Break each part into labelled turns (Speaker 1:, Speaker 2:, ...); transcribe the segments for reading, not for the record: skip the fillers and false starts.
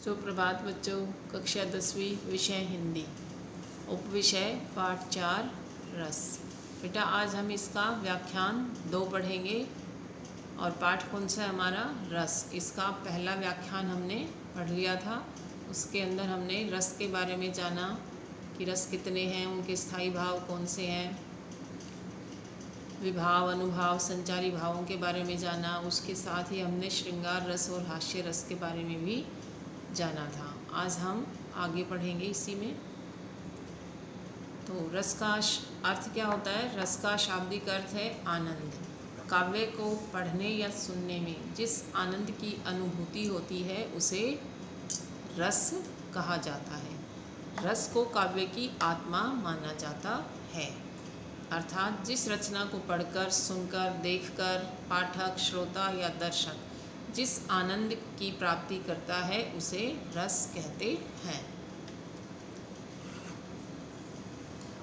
Speaker 1: सुप्रभात बच्चों। कक्षा 10वीं विषय हिंदी, उपविषय पाठ 4 रस। बेटा आज हम इसका व्याख्यान 2 पढ़ेंगे और पाठ कौन सा है हमारा रस। इसका पहला व्याख्यान हमने पढ़ लिया था। उसके अंदर हमने रस के बारे में जाना कि रस कितने हैं, उनके स्थायी भाव कौन से हैं, विभाव, अनुभाव, संचारी भावों के बारे में जाना। उसके साथ ही हमने श्रृंगार रस और हास्य रस के बारे में भी जाना था। आज हम आगे पढ़ेंगे इसी में। तो रस का अर्थ क्या होता है? रस का शाब्दिक अर्थ है आनंद। काव्य को पढ़ने या सुनने में जिस आनंद की अनुभूति होती है उसे रस कहा जाता है। रस को काव्य की आत्मा माना जाता है, अर्थात जिस रचना को पढ़कर, सुनकर, देखकर पाठक, श्रोता या दर्शक जिस आनंद की प्राप्ति करता है उसे रस कहते हैं।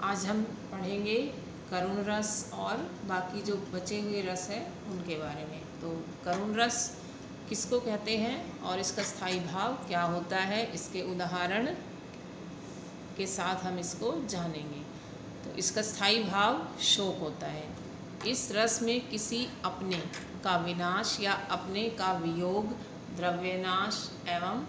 Speaker 1: आज हम पढ़ेंगे करुण रस और बाकी जो बचे हुए रस है उनके बारे में। तो करुण रस किसको कहते हैं और इसका स्थायी भाव क्या होता है, इसके उदाहरण के साथ हम इसको जानेंगे। तो इसका स्थायी भाव शोक होता है। इस रस में किसी अपने का विनाश या अपने का वियोग, द्रव्यनाश एवं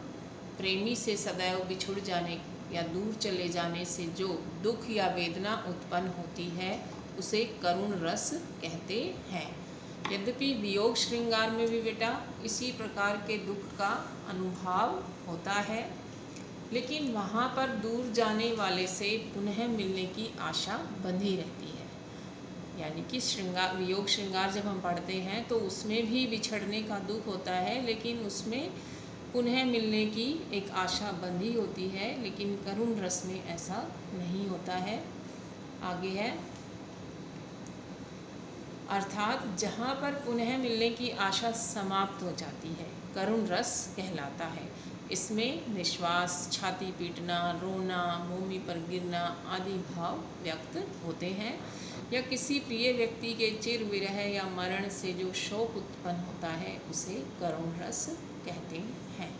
Speaker 1: प्रेमी से सदैव बिछुड़ जाने या दूर चले जाने से जो दुख या वेदना उत्पन्न होती है उसे करुण रस कहते हैं। यद्यपि वियोग श्रृंगार में भी बेटा इसी प्रकार के दुख का अनुभव होता है, लेकिन वहाँ पर दूर जाने वाले से पुनः मिलने की आशा बंधी रहती है। यानी कि श्रृंगार, वियोग श्रृंगार जब हम पढ़ते हैं तो उसमें भी बिछड़ने का दुख होता है, लेकिन उसमें पुनः मिलने की एक आशा बंधी होती है। लेकिन करुण रस में ऐसा नहीं होता है। आगे है, अर्थात जहाँ पर पुनः मिलने की आशा समाप्त हो जाती है करुण रस कहलाता है। इसमें निश्वास, छाती पीटना, रोना, भूमि पर गिरना आदि भाव व्यक्त होते हैं, या किसी प्रिय व्यक्ति के चिर विरह या मरण से जो शोक उत्पन्न होता है उसे करुण रस कहते हैं।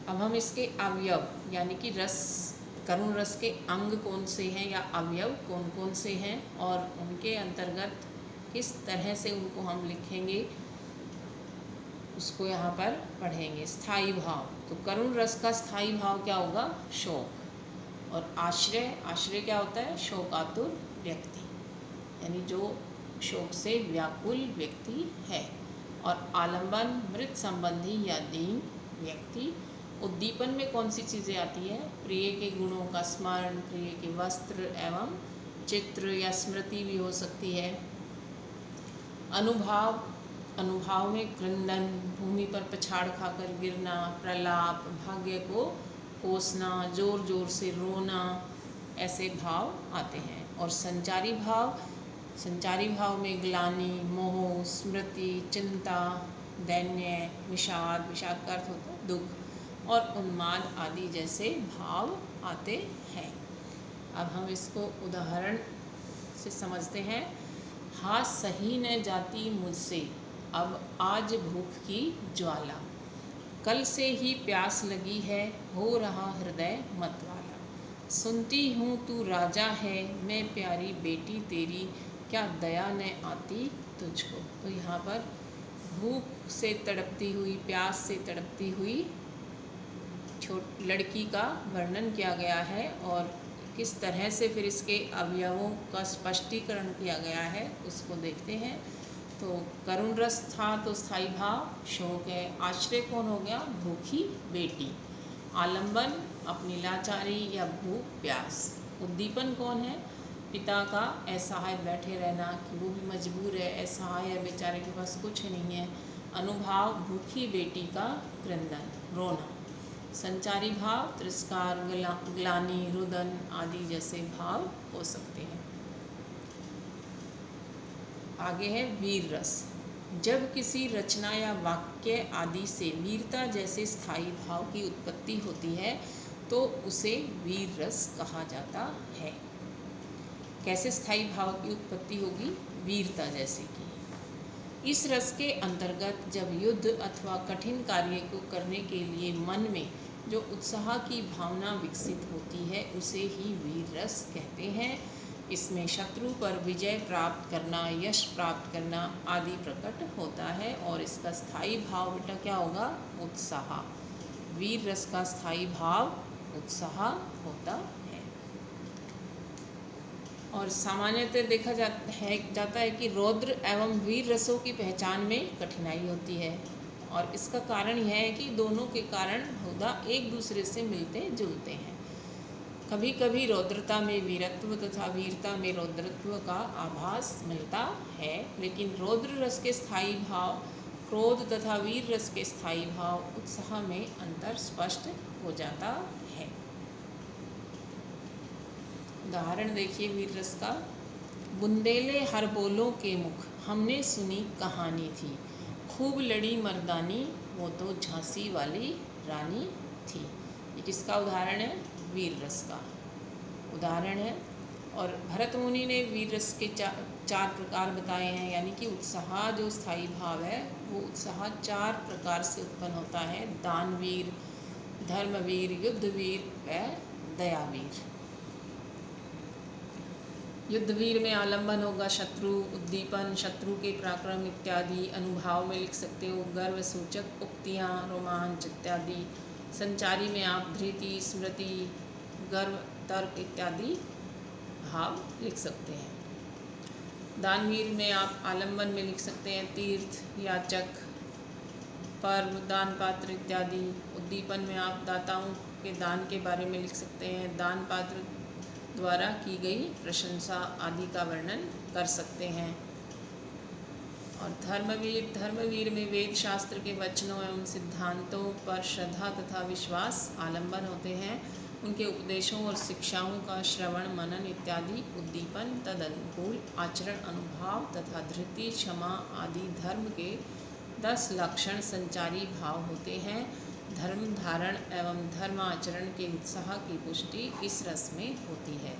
Speaker 1: अब हम इसके अवयव यानी कि करुण रस के अंग कौन से हैं या अवयव कौन कौन से हैं और उनके अंतर्गत किस तरह से उनको हम लिखेंगे उसको यहाँ पर पढ़ेंगे। स्थायी भाव, तो करुण रस का स्थायी भाव क्या होगा? शोक। और आश्रय क्या होता है? शोकातुर व्यक्ति, यानी जो शोक से व्याकुल व्यक्ति है। और आलंबन, मृत संबंधी या दीन व्यक्ति। उद्दीपन में कौन सी चीज़ें आती है? प्रिय के गुणों का स्मरण, प्रिय के वस्त्र एवं चित्र या स्मृति भी हो सकती है। अनुभाव में क्रंदन, भूमि पर पछाड़ खाकर गिरना, प्रलाप, भाग्य को कोसना, जोर जोर से रोना, ऐसे भाव आते हैं। और संचारी भाव में ग्लानि, मोह, स्मृति, चिंता, दैन्य, विषाद का अर्थ होता है दुख, और उन्माद आदि जैसे भाव आते हैं। अब हम इसको उदाहरण से समझते हैं। हाँ सही न जाती मुझसे अब आज भूख की ज्वाला, कल से ही प्यास लगी है हो रहा हृदय मतवाला, सुनती हूँ तू राजा है मैं प्यारी बेटी तेरी, क्या दया न आती तुझको। तो यहाँ पर भूख से तड़पती हुई, प्यास से तड़पती हुई लड़की का वर्णन किया गया है और किस तरह से फिर इसके अवयवों का स्पष्टीकरण किया गया है उसको देखते हैं। तो करुण रस था तो स्थायी भाव शोक है। आश्रय कौन हो गया? भूखी बेटी। आलंबन अपनी लाचारी या भूख प्यास। उद्दीपन कौन है? पिता का असहाय बैठे रहना कि वो भी मजबूर है, असहाय है, बेचारे के पास कुछ नहीं है। अनुभाव भूखी बेटी का क्रंदन, रोना। संचारी भाव तिरस्कार, ग्लानि, रुदन आदि जैसे भाव हो सकते हैं। आगे है वीर रस। जब किसी रचना या वाक्य आदि से वीरता जैसे स्थायी भाव की उत्पत्ति होती है तो उसे वीर रस कहा जाता है। कैसे स्थायी भाव की उत्पत्ति होगी? वीरता जैसे की। इस रस के अंतर्गत जब युद्ध अथवा कठिन कार्य को करने के लिए मन में जो उत्साह की भावना विकसित होती है उसे ही वीर रस कहते हैं। इसमें शत्रु पर विजय प्राप्त करना, यश प्राप्त करना आदि प्रकट होता है और इसका स्थायी भाव बेटा क्या होगा? उत्साह। वीर रस का स्थायी भाव उत्साह होता है। और सामान्यतः देखा जाता है कि रौद्र एवं वीर रसों की पहचान में कठिनाई होती है और इसका कारण यह है कि दोनों के कारण बहुधा एक दूसरे से मिलते जुलते हैं। कभी कभी रौद्रता में वीरत्व तथा वीरता में रौद्रत्व का आभास मिलता है, लेकिन रौद्र रस के स्थायी भाव, क्रोध तथा वीर रस के स्थायी भाव, उत्साह में अंतर स्पष्ट हो जाता है। उदाहरण देखिए वीर रस का। बुंदेले हर बोलों के मुख, हमने सुनी कहानी थी। खूब लड़ी मर्दानी, वो तो झांसी वाली रानी थी। ये किसका उदाहरण है? वीर रस का उदाहरण है। और भरत मुनि ने वीर रस के चार प्रकार बताए हैं, यानी कि उत्साह जो स्थायी भाव है वो उत्साह 4 प्रकार से उत्पन्न होता है: दानवीर, धर्मवीर, युद्धवीर व दयावीर। युद्धवीर में आलंबन होगा शत्रु, उद्दीपन, शत्रु के पराक्रम इत्यादि। अनुभाव में लिख सकते हो गर्व सूचक उक्तियाँ, रोमांच इत्यादि। संचारी में आप धृति, स्मृति, गर्व, तर्क इत्यादि भाव लिख सकते हैं। दानवीर में आप आलंबन में लिख सकते हैं तीर्थ, याचक, पर्व, दान पात्र इत्यादि। उद्दीपन में आप दाताओं के दान के बारे में लिख सकते हैं, दान पात्र द्वारा की गई प्रशंसा आदि का वर्णन कर सकते हैं। और धर्मवीर में वेद शास्त्र के वचनों एवं सिद्धांतों पर श्रद्धा तथा विश्वास आलंबन होते हैं। उनके उपदेशों और शिक्षाओं का श्रवण, मनन इत्यादि उद्दीपन, तदनुकूल आचरण, अनुभाव तथा धृति, क्षमा आदि धर्म के 10 लक्षण संचारी भाव होते हैं। धर्म धारण एवं धर्म आचरण के उत्साह की पुष्टि इस रस में होती है।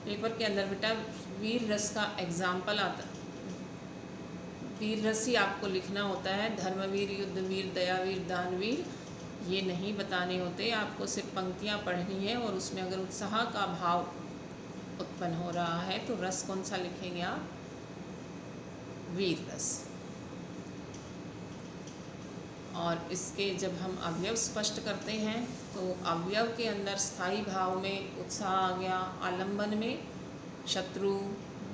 Speaker 1: पेपर के अंदर बेटा वीर रस का एग्जाम्पल आता, वीर रस ही आपको लिखना होता है। धर्मवीर, युद्धवीर, दयावीर, दानवीर ये नहीं बताने होते, आपको सिर्फ पंक्तियाँ पढ़नी है और उसमें अगर उत्साह का भाव उत्पन्न हो रहा है तो रस कौन सा लिखेंगे आप? वीर रस। और इसके जब हम अवयव स्पष्ट करते हैं तो अवयव के अंदर स्थायी भाव में उत्साह आ गया, आलंबन में शत्रु,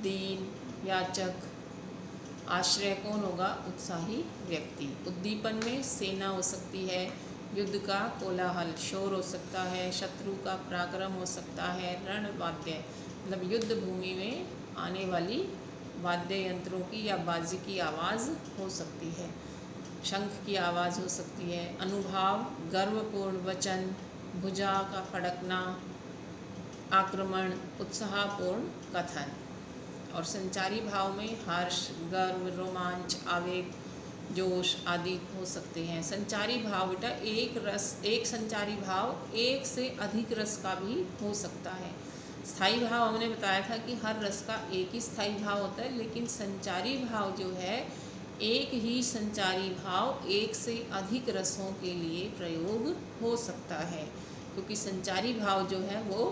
Speaker 1: दीन, याचक, आश्रय कौन होगा? उत्साही व्यक्ति। उद्दीपन में सेना हो सकती है, युद्ध का कोलाहल, शोर हो सकता है, शत्रु का पराक्रम हो सकता है, रण वाद्य मतलब युद्ध भूमि में आने वाली वाद्य यंत्रों की या बाजी की आवाज़ हो सकती है, शंख की आवाज़ हो सकती है। अनुभाव, गर्वपूर्ण वचन, भुजा का फड़कना, आक्रमण, उत्साहपूर्ण कथन। और संचारी भाव में हर्ष, गर्व, रोमांच, आवेग, जोश आदि हो सकते हैं। संचारी भाव बेटा एक संचारी भाव एक से अधिक रस का भी हो सकता है। स्थायी भाव हमने बताया था कि हर रस का एक ही स्थायी भाव होता है, लेकिन संचारी भाव जो है एक ही संचारी भाव एक से अधिक रसों के लिए प्रयोग हो सकता है, क्योंकि संचारी भाव जो है वो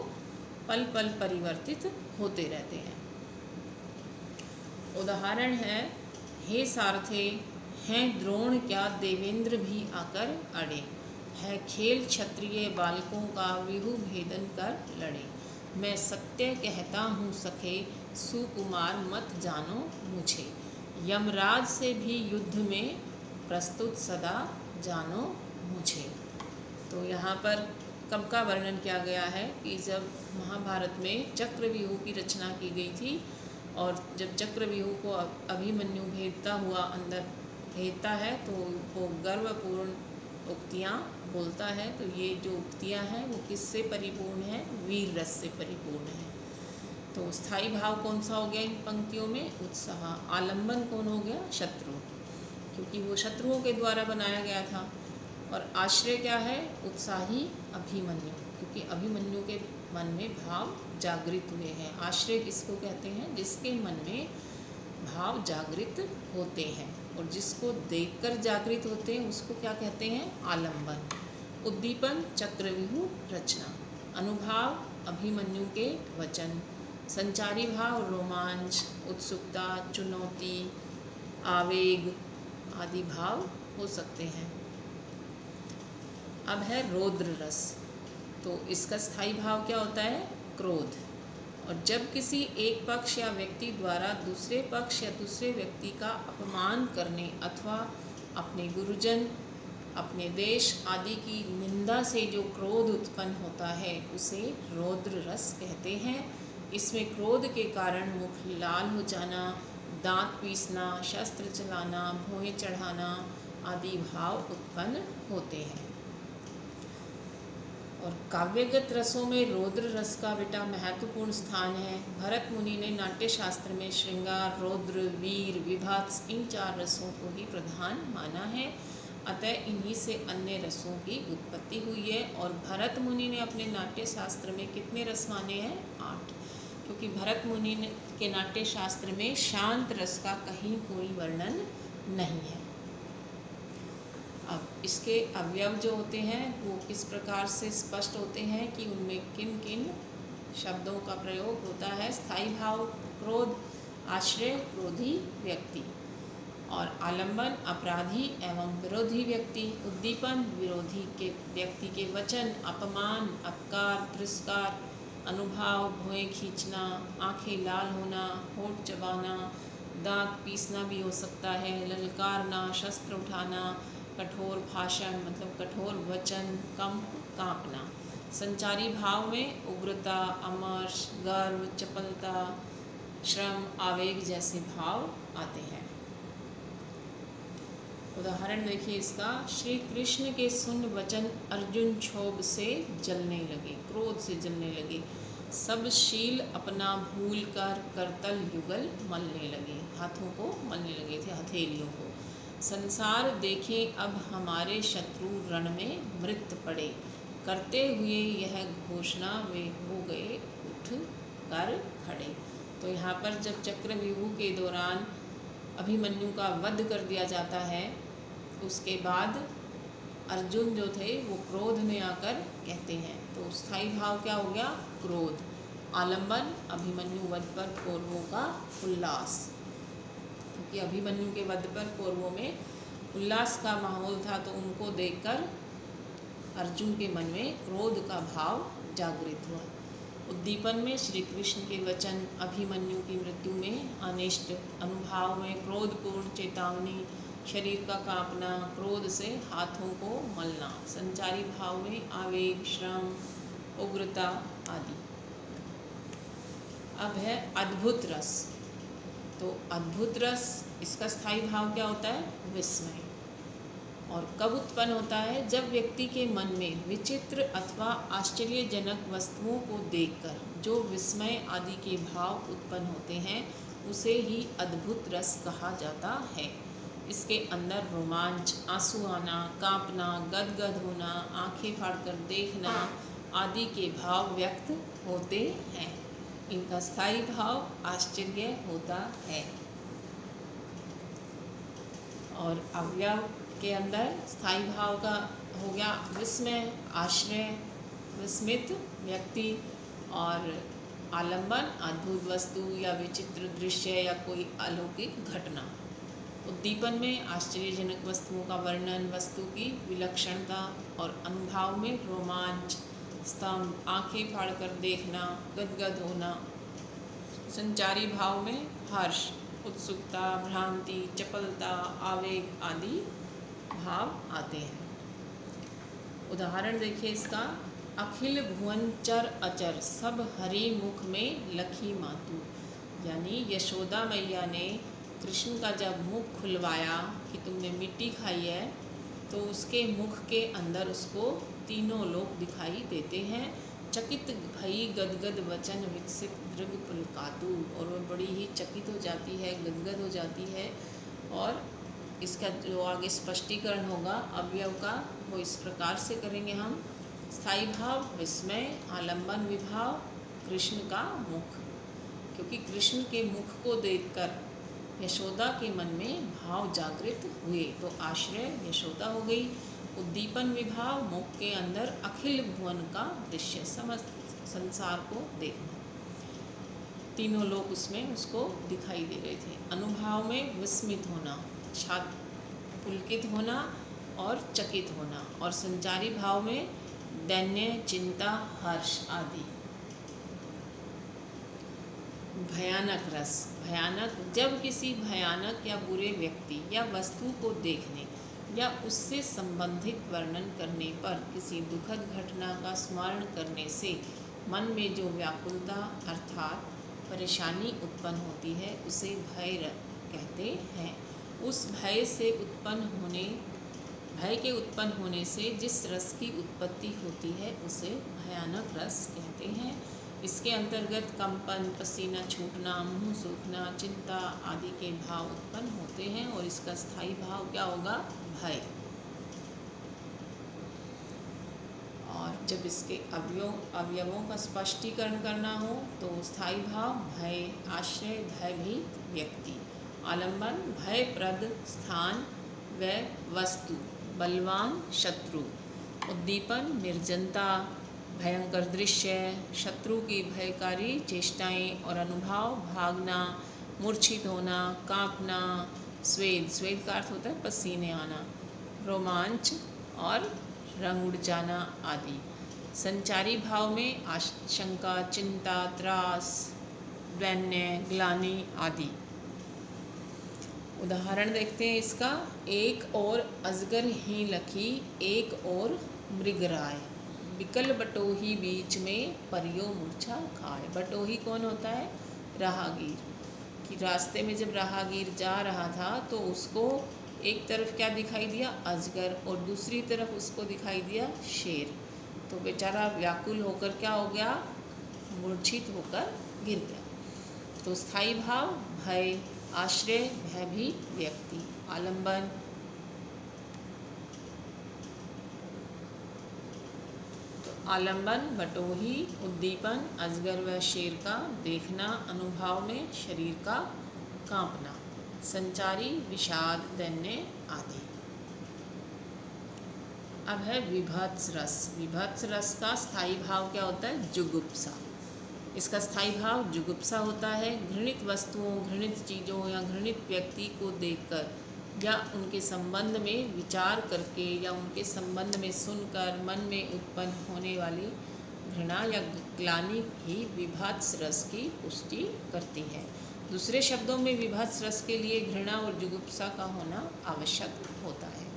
Speaker 1: पल पल परिवर्तित होते रहते हैं। उदाहरण है, हे सारथे, हैं द्रोण क्या देवेंद्र भी आकर अड़े, है खेल क्षत्रिय बालकों का विहु भेदन कर लड़े, मैं सत्य कहता हूँ सखे, सुकुमार मत जानो मुझे, यमराज से भी युद्ध में प्रस्तुत सदा जानो मुझे। तो यहाँ पर कब का वर्णन किया गया है कि जब महाभारत में चक्रव्यूह की रचना की गई थी और जब चक्रव्यूह को अभिमन्यु भेदता हुआ अंदर भेदता है तो वो गर्वपूर्ण उक्तियाँ बोलता है। तो ये जो उक्तियाँ हैं वो किससे परिपूर्ण है? वीर रस से परिपूर्ण है। तो स्थायी भाव कौन सा हो गया इन पंक्तियों में? उत्साह। आलंबन कौन हो गया? शत्रु, क्योंकि वो शत्रुओं के द्वारा बनाया गया था। और आश्रय क्या है? उत्साही अभिमन्यु, क्योंकि अभिमन्यु के मन में भाव जागृत हुए हैं। आश्रय किसको कहते हैं? जिसके मन में भाव जागृत होते हैं। और जिसको देखकर जागृत होते हैं उसको क्या कहते हैं? आलंबन। उद्दीपन चक्रव्यूह रचना। अनुभाव अभिमन्यु के वचन। संचारी भाव रोमांच, उत्सुकता, चुनौती, आवेग आदि भाव हो सकते हैं। अब है रौद्र रस। तो इसका स्थायी भाव क्या होता है? क्रोध। और जब किसी एक पक्ष या व्यक्ति द्वारा दूसरे पक्ष या दूसरे व्यक्ति का अपमान करने अथवा अपने गुरुजन, अपने देश आदि की निंदा से जो क्रोध उत्पन्न होता है उसे रौद्र रस कहते हैं। इसमें क्रोध के कारण मुख लाल हो जाना, दांत पीसना, शस्त्र चलाना, भौहें चढ़ाना आदि भाव उत्पन्न होते हैं। और काव्यगत रसों में रौद्र रस का बेटा महत्वपूर्ण स्थान है। भरत मुनि ने नाट्य शास्त्र में श्रृंगार, रौद्र, वीर, विभत्स इन 4 रसों को ही प्रधान माना है। अतः इन्हीं से अन्य रसों की उत्पत्ति हुई है। और भरत मुनि ने अपने नाट्य शास्त्र में कितने रस माने हैं? 8। क्योंकि भरत मुनि के नाट्य शास्त्र में शांत रस का कहीं कोई वर्णन नहीं है। अब इसके अवयव जो होते हैं वो किस प्रकार से स्पष्ट होते हैं कि उनमें किन किन शब्दों का प्रयोग होता है। स्थायी भाव क्रोध, आश्रय क्रोधी व्यक्ति, और आलंबन अपराधी एवं विरोधी व्यक्ति, उद्दीपन विरोधी के व्यक्ति के वचन, अपमान, अपकार, तिरस्कार, अनुभाव, भौहें खींचना, आंखें लाल होना, होठ चबाना, दांत पीसना भी हो सकता है, ललकारना, शस्त्र उठाना, कठोर भाषण मतलब कठोर वचन, कंप, कांपना। संचारी भाव में उग्रता, अमर्ष, गर्व, चपलता, श्रम, आवेग जैसे भाव आते हैं। उदाहरण देखिए इसका। श्री कृष्ण के सुन वचन अर्जुन क्षोभ से जलने लगे, क्रोध से जलने लगे। सब शील अपना भूल कर करतल युगल मलने लगे, हाथों को मलने लगे थे, हथेलियों को। संसार देखें अब हमारे शत्रु रण में मृत पड़े, करते हुए यह घोषणा वे हो गए उठ कर खड़े। तो यहाँ पर जब चक्रव्यूह के दौरान अभिमन्यु का वध कर दिया जाता है, उसके बाद अर्जुन जो थे वो क्रोध में आकर कहते हैं। तो स्थायी भाव क्या हो गया? क्रोध। आलंबन अभिमन्यु वध पर कौरवों का उल्लास, क्योंकि अभिमन्यु के वध पर कौरवों में उल्लास का माहौल था, तो उनको देखकर अर्जुन के मन में क्रोध का भाव जागृत हुआ। उद्दीपन में श्री कृष्ण के वचन, अभिमन्यु की मृत्यु में अनिष्ट, अनुभाव में क्रोधपूर्ण चेतावनी, शरीर का कांपना, क्रोध से हाथों को मलना, संचारी भाव में आवेग, श्रम, उग्रता आदि। अब है अद्भुत रस। तो अद्भुत रस, इसका स्थायी भाव क्या होता है? विस्मय। और कब उत्पन्न होता है? जब व्यक्ति के मन में विचित्र अथवा आश्चर्यजनक वस्तुओं को देखकर जो विस्मय आदि के भाव उत्पन्न होते हैं उसे ही अद्भुत रस कहा जाता है। इसके अंदर रोमांच, आंसू आना, कांपना, गदगद होना, आंखें फाड़कर देखना आदि के भाव व्यक्त होते हैं। इनका स्थायी भाव आश्चर्य होता है। और अवयव के अंदर स्थायी भाव का हो गया विस्मय, आश्रय, विस्मित व्यक्ति, और आलंबन अद्भुत वस्तु या विचित्र दृश्य या कोई अलौकिक घटना। उद्दीपन में आश्चर्यजनक वस्तुओं का वर्णन, वस्तु की विलक्षणता, और अनुभाव में रोमांच, स्तंभ, आंखें फाड़कर देखना, गदगद होना। संचारी भाव में हर्ष, उत्सुकता, भ्रांति, चपलता, आवेग आदि भाव आते हैं। उदाहरण देखिए इसका। अखिल भुवन चर अचर सब हरि मुख में लखी मातु, यानी यशोदा मैया ने कृष्ण का जब मुख खुलवाया कि तुमने मिट्टी खाई है, तो उसके मुख के अंदर उसको तीनों लोक दिखाई देते हैं। चकित भई गदगद वचन विकसित दृग पुलकातु, और वो बड़ी ही चकित हो जाती है, गदगद हो जाती है। और इसका जो आगे स्पष्टीकरण होगा अवयव का वो इस प्रकार से करेंगे हम। स्थायी भाव विस्मय, आलंबन विभाव, कृष्ण का मुख, क्योंकि कृष्ण के मुख को देखकर यशोदा के मन में भाव जागृत हुए। तो आश्रय यशोदा हो गई। उद्दीपन विभाव मुख के अंदर अखिल भुवन का दृश्य, समस्त संसार को देखना। तीनों लोग उसमें उसको दिखाई दे रहे थे। अनुभाव में विस्मित होना, पुलकित होना और चकित होना। और संचारी भाव में दैन्य, चिंता, हर्ष आदि। भयानक रस, भयानक जब किसी भयानक या बुरे व्यक्ति या वस्तु को देखने या उससे संबंधित वर्णन करने पर किसी दुखद घटना का स्मरण करने से मन में जो व्याकुलता अर्थात परेशानी उत्पन्न होती है उसे भय कहते हैं। उस भय के उत्पन्न होने से जिस रस की उत्पत्ति होती है उसे भयानक रस कहते हैं। इसके अंतर्गत कंपन, पसीना छूटना, मुंह सूखना, चिंता आदि के भाव उत्पन्न होते हैं और इसका स्थायी भाव क्या होगा? भय। और जब इसके अवयवों का स्पष्टीकरण करना हो तो स्थायी भाव भय, आश्रय भयभीत व्यक्ति, आलंबन भयप्रद स्थान व वस्तु, बलवान शत्रु, उद्दीपन निर्जनता, भयंकर दृश्य, शत्रु की भयकारी चेष्टाएं और अनुभाव भागना, मूर्छित होना, कांपना, स्वेद, स्वेद का अर्थ होता है पसीने आना, रोमांच और रंग उड़ जाना आदि। संचारी भाव में आशंका, चिंता, त्रास, दैन्य, ग्लानि आदि। उदाहरण देखते हैं इसका। एक और अजगर ही लखी, एक और मृगराय, बिकल बटोही बीच में परियो मूर्छा खाए। बटोही कौन होता है? राहगीर। कि रास्ते में जब राहगीर जा रहा था तो उसको एक तरफ क्या दिखाई दिया? अजगर, और दूसरी तरफ उसको दिखाई दिया शेर। तो बेचारा व्याकुल होकर क्या हो गया? मूर्छित होकर गिर गया। तो स्थायी भाव भय, आश्रय भयभीत व्यक्ति, आलंबन आलंबन बटोही, उद्दीपन अजगर व शेर का देखना, अनुभाव में शरीर का कांपना, संचारी विषाद, दैन्य आदि। अब है विभत्स रस। विभत्स रस का स्थायी भाव क्या होता है? जुगुप्सा। इसका स्थायी भाव जुगुप्सा होता है। घृणित वस्तुओं, घृणित चीज़ों या घृणित व्यक्ति को देखकर या उनके संबंध में विचार करके या उनके संबंध में सुनकर मन में उत्पन्न होने वाली घृणा या ग्लानि ही विभत्स रस की पुष्टि करती है। दूसरे शब्दों में विभत्स रस के लिए घृणा और जुगुप्सा का होना आवश्यक होता है।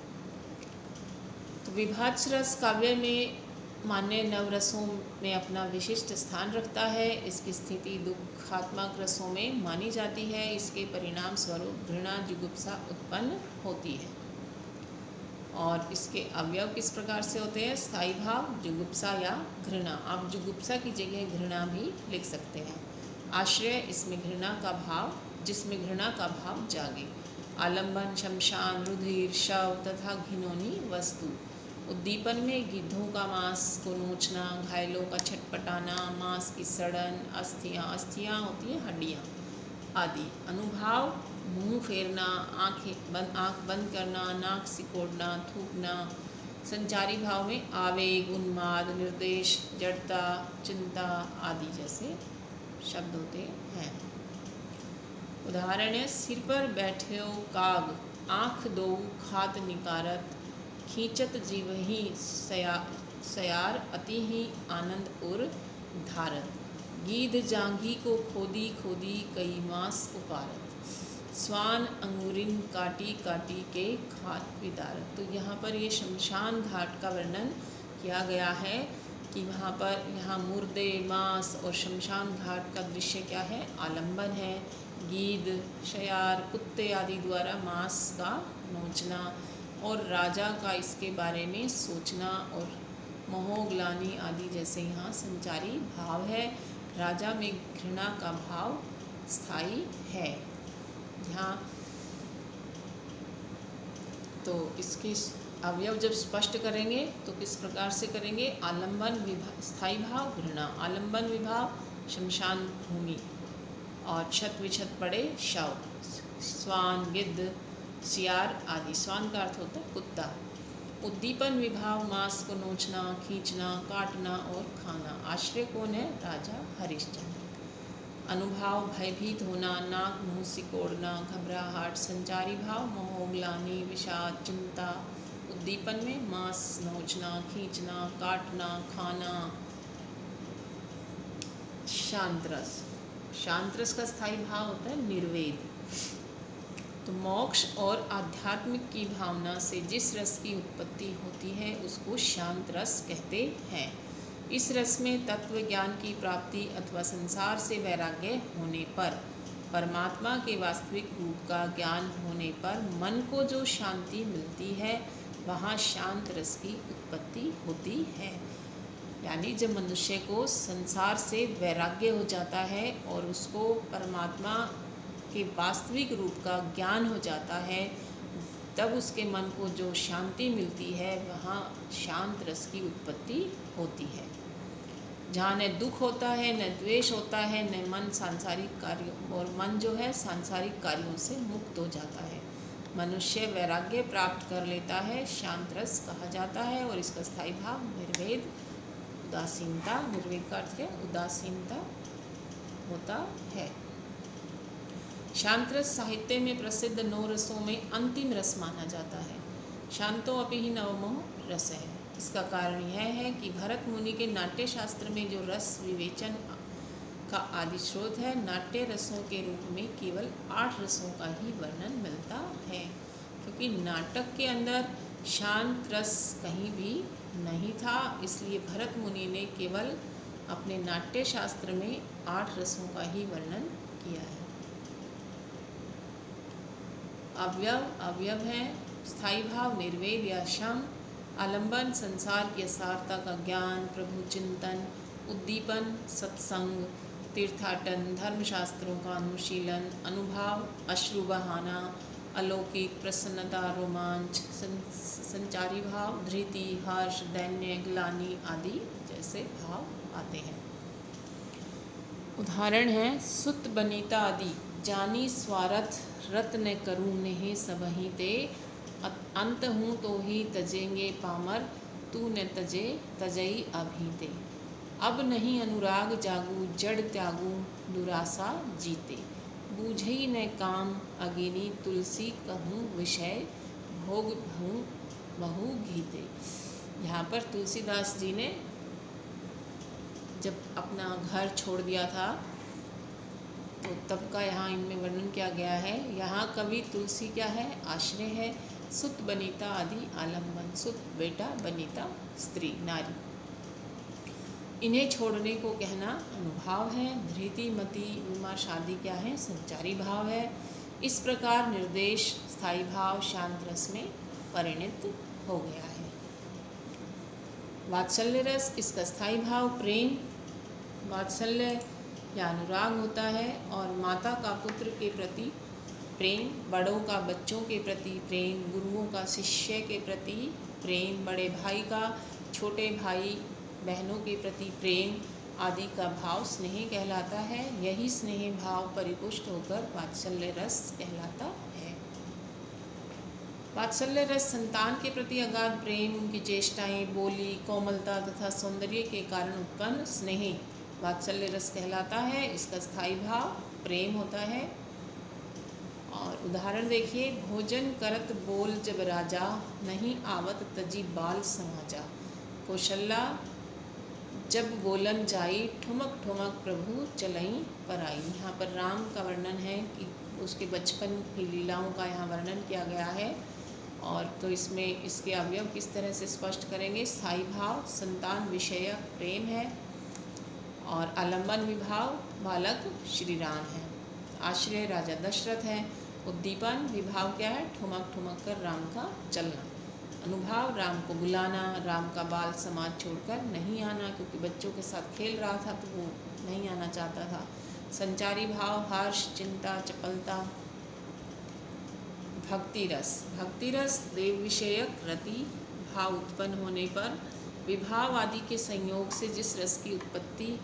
Speaker 1: तो विभत्स रस काव्य में मान्य नवरसों में अपना विशिष्ट स्थान रखता है। इसकी स्थिति दुखात्मक रसों में मानी जाती है। इसके परिणाम स्वरूप घृणा, जुगुप्सा उत्पन्न होती है। और इसके अवयव किस प्रकार से होते हैं? स्थायी भाव जुगुप्सा या घृणा। आप जुगुप्सा की जगह घृणा भी लिख सकते हैं। आश्रय, इसमें घृणा का भाव, जिसमें घृणा का भाव जागे। आलंबन शमशान, रुधिर, शव तथा घिनौनी वस्तु। उद्दीपन में गिद्धों का मांस को नोचना, घायलों का छटपटाना, मांस की सड़न, अस्थियाँ होती हैं हड्डियाँ आदि। अनुभाव मुंह फेरना, आँख बंद करना, नाक सिकोड़ना, थूकना। संचारी भाव में आवेग, उन्माद, निर्देश, जड़ता, चिंता आदि जैसे शब्द होते हैं। उदाहरण है, सिर पर बैठे काग, आँख दो खात निकारत, खींचत जीवहि सयार अति ही आनंद उर धारत। गीध जांघी को खोदी खोदी कई मास उपारत, स्वान अंगूरिन काटी काटी के खात विदारत। तो यहाँ पर ये शमशान घाट का वर्णन किया गया है कि यहाँ मुर्दे, मांस और शमशान घाट का दृश्य क्या है? आलंबन है। गीध, शयार, कुत्ते आदि द्वारा मांस का नोचना और राजा का इसके बारे में सोचना और मोह, ग्लानि आदि जैसे यहाँ संचारी भाव है। राजा में घृणा का भाव स्थायी है यहाँ। तो इसके अवयव जब स्पष्ट करेंगे तो किस प्रकार से करेंगे? आलंबन स्थायी भाव घृणा, आलंबन विभाव शमशान भूमि और छत विछत पड़े शव। स्वान, गिद्ध, सियार आदि। स्वान का अर्थ होता है कुत्ता। उद्दीपन विभाव मांस को नोचना, खींचना, काटना और खाना। आश्रय कौन है? राजा हरिश्चंद्र। अनुभाव भयभीत होना, नाक मुंह सिकोड़ना, घबराहट। संचारी भाव मोह, ग्लानि, विषाद, चिंता। उद्दीपन में मांस नोचना, खींचना, काटना, खाना। शांत रस। शांत रस का स्थायी भाव होता है निर्वेद। तो मोक्ष और आध्यात्मिक की भावना से जिस रस की उत्पत्ति होती है उसको शांत रस कहते हैं। इस रस में तत्व ज्ञान की प्राप्ति अथवा संसार से वैराग्य होने पर, परमात्मा के वास्तविक रूप का ज्ञान होने पर मन को जो शांति मिलती है वहाँ शांत रस की उत्पत्ति होती है। यानी जब मनुष्य को संसार से वैराग्य हो जाता है और उसको परमात्मा के वास्तविक रूप का ज्ञान हो जाता है, तब उसके मन को जो शांति मिलती है वहाँ शांत रस की उत्पत्ति होती है। जहाँ न दुख होता है, न द्वेष होता है, न मन सांसारिक कार्यों, और मन जो है सांसारिक कार्यों से मुक्त हो जाता है। मनुष्य वैराग्य प्राप्त कर लेता है, शांत रस कहा जाता है। और इसका स्थायी भाव निर्वेद, उदासीनता। निर्वेद का अर्थ है उदासीनता होता है। शांत रस साहित्य में प्रसिद्ध 9 रसों में अंतिम रस माना जाता है। शांतो अपि ही नवमो रस है। इसका कारण यह है कि भरत मुनि के नाट्य शास्त्र में जो रस विवेचन का आदि स्रोत है, नाट्य रसों के रूप में केवल 8 रसों का ही वर्णन मिलता है, क्योंकि नाटक के अंदर शांत रस कहीं भी नहीं था। इसलिए भरत मुनि ने केवल अपने नाट्य शास्त्र में 8 रसों का ही वर्णन किया है। अवयव है स्थायी भाव निर्वेद या शम। आलंबन संसार की असारता का ज्ञान, प्रभु चिंतन। उद्दीपन सत्संग, तीर्थाटन, धर्मशास्त्रों का अनुशीलन। अनुभाव अश्रु बहाना, अलौकिक प्रसन्नता, रोमांच। संचारी भाव धृति, हर्ष, दैन्य, ग्लानि आदि जैसे भाव आते हैं। उदाहरण है सुत बनीता आदि। जानी स्वार्थ रत्न करूँ नेह सबहि ते। अंत हूँ तो ही तजेंगे पामर, तू न तजे तजई अभी ते। अब नहीं अनुराग जागू, जड़ त्यागू, दुरासा जीते। बूझई न काम अगिनी, तुलसी कहूँ विषय, भोग भूँ बहु घीते। यहाँ पर तुलसीदास जी ने जब अपना घर छोड़ दिया था तो तब का यहाँ इनमें वर्णन किया गया है। यहाँ कवि तुलसी क्या है? आश्रय है। सुत बनीता आदि आलम्बन। सुत बेटा, बनीता स्त्री, नारी। इन्हें छोड़ने को कहना अनुभाव है। धृति, मति, विमर्श आदि क्या है? संचारी भाव है। इस प्रकार निर्देश स्थायी भाव शांत रस में परिणत हो गया है। वात्सल्य रस, इसका स्थायी भाव प्रेम, वात्सल्य या अनुराग होता है। और माता का पुत्र के प्रति प्रेम, बड़ों का बच्चों के प्रति प्रेम, गुरुओं का शिष्य के प्रति प्रेम, बड़े भाई का छोटे भाई बहनों के प्रति प्रेम आदि का भाव स्नेह कहलाता है। यही स्नेह भाव परिपुष्ट होकर वात्सल्य रस कहलाता है। वात्सल्य रस संतान के प्रति अगाध प्रेम, उनकी चेष्टाएं, बोली, कोमलता तथा सौंदर्य के कारण उत्पन्न स्नेह वात्सल्य रस कहलाता है। इसका स्थायी भाव प्रेम होता है। और उदाहरण देखिए, भोजन करत बोल जब राजा, नहीं आवत तजी बाल समाजा। कौशल्या जब बोलन जाई, ठुमक ठुमक प्रभु चलई पराई। यहाँ पर राम का वर्णन है कि उसके बचपन की लीलाओं का यहाँ वर्णन किया गया है। और तो इसमें इसके अवयव किस तरह से स्पष्ट करेंगे? स्थायी भाव संतान विषय प्रेम है। और आलम्बन विभाव बालक श्री राम है। आश्रय राजा दशरथ है। उद्दीपन विभाव क्या है? ठुमक ठुमक कर राम का चलना। अनुभाव राम को बुलाना, राम का बाल समाज छोड़कर नहीं आना, क्योंकि बच्चों के साथ खेल रहा था तो वो नहीं आना चाहता था। संचारी भाव हर्ष, चिंता, चपलता। भक्ति रस, भक्ति रस देव विषयक रति भाव उत्पन्न होने पर विभाव आदि के संयोग से जिस रस की उत्पत्ति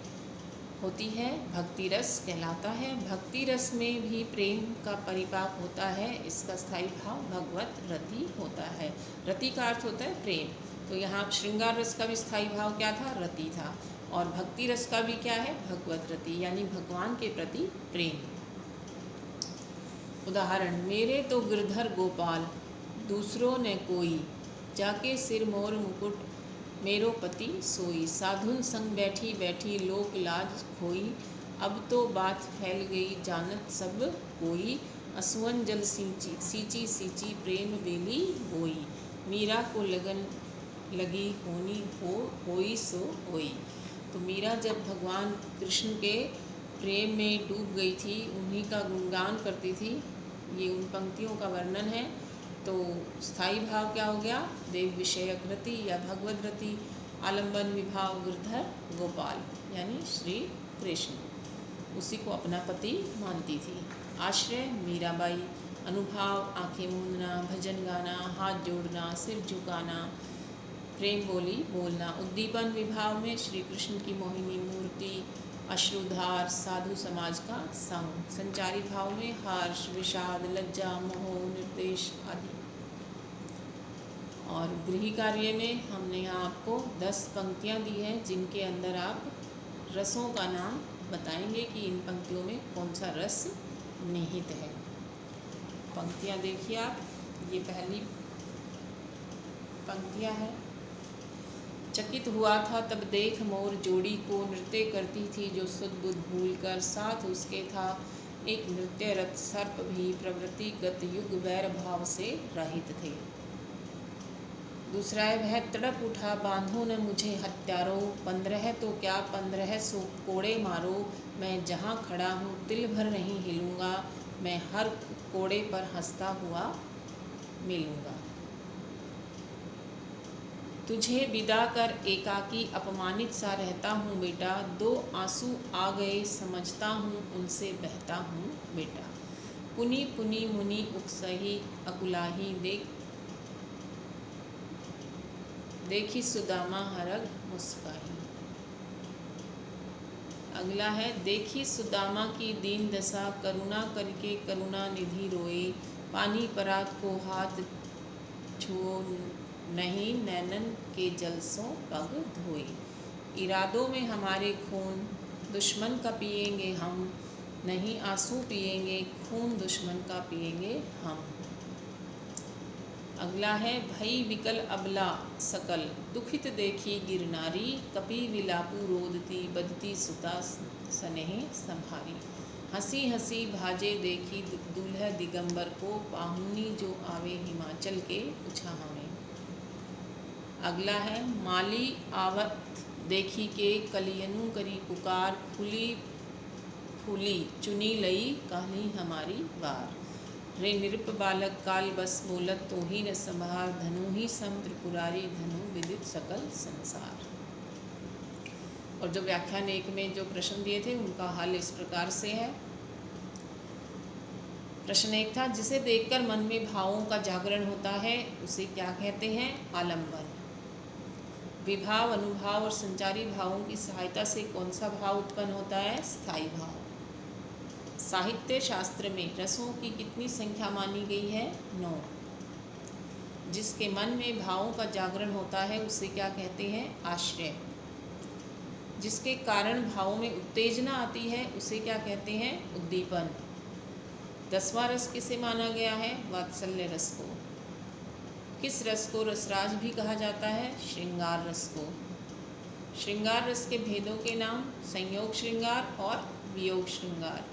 Speaker 1: होती है भक्ति रस कहलाता है। भक्ति रस में भी प्रेम का परिपाक होता है। इसका स्थायी भाव भगवत रति होता है। रति का अर्थ होता है प्रेम। तो यहाँ श्रृंगार रस का भी स्थायी भाव क्या था? रति था। और भक्ति रस का भी क्या है? भगवत रति, यानी भगवान के प्रति प्रेम। उदाहरण, मेरे तो गिरधर गोपाल दूसरों ने कोई, जाके सिर मोर मुकुट मेरो पति सोई। साधुन संग बैठी बैठी लोक लाज खोई, अब तो बात फैल गई जानत सब कोई। असुवन जल सींची सींची सींची प्रेम बेली बोई, मीरा को लगन लगी होनी होई सो होई। तो मीरा जब भगवान कृष्ण के प्रेम में डूब गई थी, उन्हीं का गुणगान करती थी। ये उन पंक्तियों का वर्णन है। तो स्थायी भाव क्या हो गया? देव विषयक रति या भगवद रति। आलंबन विभाव गिरधर गोपाल यानी श्री कृष्ण, उसी को अपना पति मानती थी। आश्रय मीराबाई। अनुभाव आंखें मूंदना, भजन गाना, हाथ जोड़ना, सिर झुकाना, प्रेम बोली बोलना। उद्दीपन विभाव में श्री कृष्ण की मोहिनी मूर्ति, अश्रुधार, साधु समाज का संग। संचारी भाव में हर्ष, विषाद, लज्जा, मोह, निर्देश आदि। और गृही कार्य में हमने यहाँ आपको 10 पंक्तियाँ दी हैं, जिनके अंदर आप रसों का नाम बताएंगे कि इन पंक्तियों में कौन सा रस निहित है। पंक्तियाँ देखिए आप। ये पहली पंक्तियाँ हैं। चकित हुआ था तब देख मोर जोड़ी को, नृत्य करती थी जो सुध बुध भूल कर। साथ उसके था एक नृत्यरत सर्प भी, प्रवृत्ति गत युग वैर भाव से रहित थे। दूसरा है, वह तड़प उठा बांधो न मुझे हत्यारो, 15 तो क्या 1500 कोड़े मारो। मैं जहाँ खड़ा हूँ तिल भर नहीं हिलूँगा, मैं हर कोड़े पर हंसता हुआ मिलूँगा। तुझे विदा कर एकाकी अपमानित सा रहता हूँ बेटा, 2 आंसू आ गए समझता हूँ उनसे बहता हूँ बेटा। पुनी पुनी मुनि उकसही अकुलाही, देखी सुदामा हरग मुस्काही। अगला है, देखी सुदामा की दीन दशा, करुणा करके करुणा निधि रोए। पानी परात को हाथ छुओ नहीं, नैनन के जल सो पग धोए। इरादों में हमारे खून दुश्मन का पिएंगे हम, नहीं आंसू पिएंगे खून दुश्मन का पिएंगे हम। अगला है, भई विकल अबला सकल, दुखित देखी गिरनारी। कपि विलापु रोदती बदती सुता स्नेह संभारी। हंसी हंसी भाजे देखी दूल्हा दिगंबर को, पाहुनी जो आवे हिमाचल के पूछा हमें। अगला है, माली आवत देखी के कलियनु करी पुकार। फूली फूली चुनी लई कहली हमारी बार। रे निरप बालक काल बस बोलत तो ही न संभार। धनु ही सम त्रिपुरारी धनु विदित सकल संसार। और जो व्याख्यान 1 में जो प्रश्न दिए थे उनका हल इस प्रकार से है। प्रश्न 1 था, जिसे देखकर मन में भावों का जागरण होता है उसे क्या कहते हैं? आलंबन। विभाव, अनुभाव और संचारी भावों की सहायता से कौन सा भाव उत्पन्न होता है? स्थायी भाव। साहित्य शास्त्र में रसों की कितनी संख्या मानी गई है? 9। जिसके मन में भावों का जागरण होता है उसे क्या कहते हैं? आश्रय। जिसके कारण भावों में उत्तेजना आती है उसे क्या कहते हैं? उद्दीपन। 10वां रस किसे माना गया है? वात्सल्य रस को। किस रस को रसराज भी कहा जाता है? श्रृंगार रस को। श्रृंगार रस के भेदों के नाम संयोग श्रृंगार और वियोग श्रृंगार।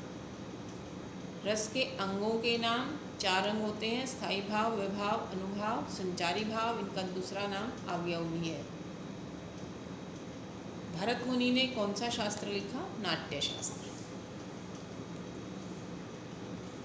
Speaker 1: रस के अंगों के नाम 4 अंग होते हैं, स्थायी भाव, विभाव, अनुभाव, संचारी भाव। इनका दूसरा नाम अवयव भी है। भरत मुनि ने कौन सा शास्त्र लिखा? नाट्य शास्त्र।